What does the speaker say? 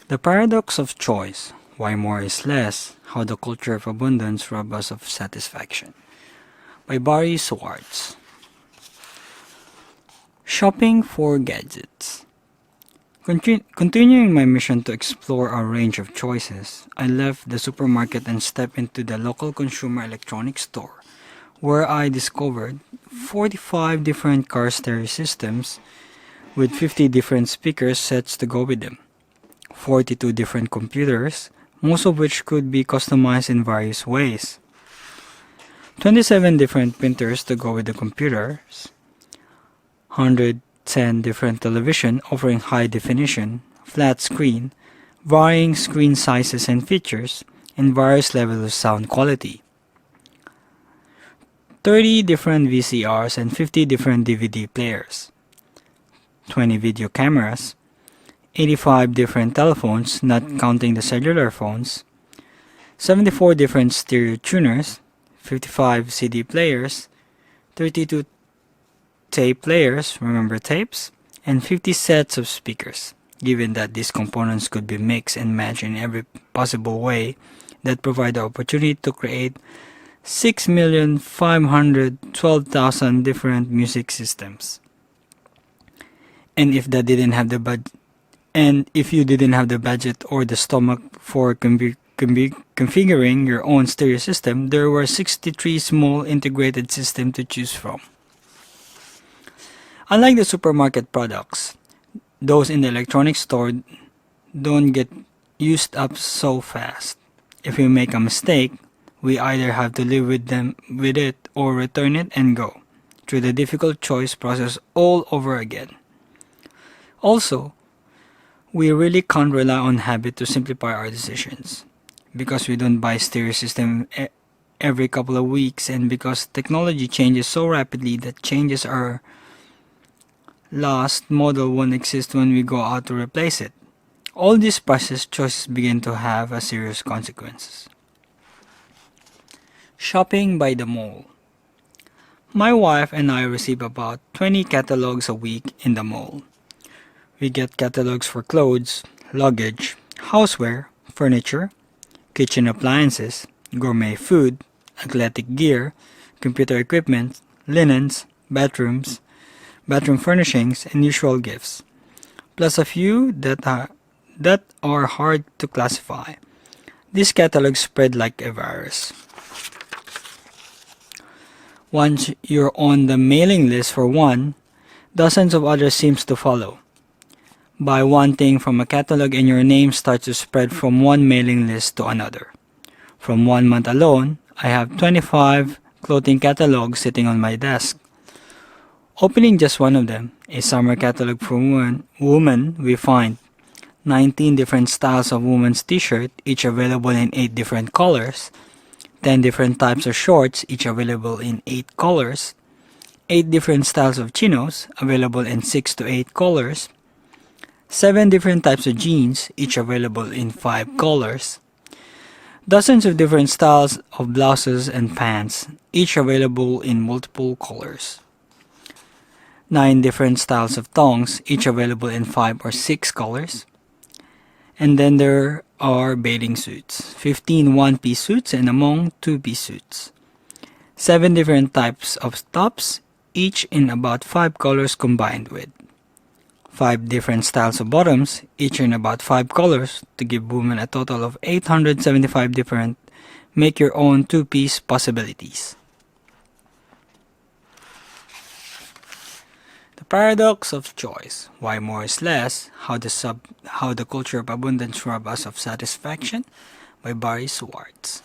The Paradox of Choice, Why More is Less, How the Culture of Abundance Robs Us of Satisfaction by Schwartz. Shopping for Gadgets. Continuing my mission to explore a range of choices, I left the supermarket and stepped into the local consumer electronics store, where I discovered 45 different car stereo systems with 50 different speaker sets to go with them, 42 different computers, most of which could be customized in various ways, 27 different printers to go with the computers, 110 different television offering high definition, flat screen, varying screen sizes and features, and various levels of sound quality, 30 different VCRs and 50 different DVD players, 20 video cameras, 85 different telephones, not counting the cellular phones, 74 different stereo tuners, 55 CD players, 32 tape players, remember tapes, and 50 sets of speakers. Given that these components could be mixed and matched in every possible way, that provide the opportunity to create 6,512,000 different music systems. And if you didn't have the budget or the stomach for configuring your own stereo system, there were 63 small integrated systems to choose from. Unlike the supermarket products, those in the electronics store don't get used up so fast. If we make a mistake, we either have to live with it or return it and go through the difficult choice process all over again. Also, we really can't rely on habit to simplify our decisions, because we don't buy stereo system every couple of weeks, and because technology changes so rapidly that changes our last model won't exist when we go out to replace it. All these process choices begin to have a serious consequences. Shopping by the mall. My wife and I receive about 20 catalogs a week in the mall. We get catalogs for clothes, luggage, houseware, furniture, kitchen appliances, gourmet food, athletic gear, computer equipment, linens, bathroom furnishings, and usual gifts, plus a few that are hard to classify. These catalogs spread like a virus. Once you're on the mailing list for one, dozens of others seems to follow. Buy one thing from a catalog and your name starts to spread from one mailing list to another. From 1 month alone, I have 25 clothing catalogs sitting on my desk. Opening just one of them, a summer catalog for women, we find 19 different styles of women's t-shirt, each available in 8 different colors, 10 different types of shorts, each available in 8 colors, 8 different styles of chinos, available in 6 to 8 colors, 7 different types of jeans, each available in 5 colors, dozens of different styles of blouses and pants, each available in multiple colors, 9 different styles of thongs, each available in 5 or 6 colors, and then there are bathing suits, 15 one-piece suits and among 2-piece suits, 7 different types of tops, each in about 5 colors combined with 5 different styles of bottoms, each in about 5 colors, to give women a total of 875 different make-your-own 2-piece possibilities. The Paradox of Choice, Why More is Less, How the Culture of Abundance Robs Us of Satisfaction by Schwartz.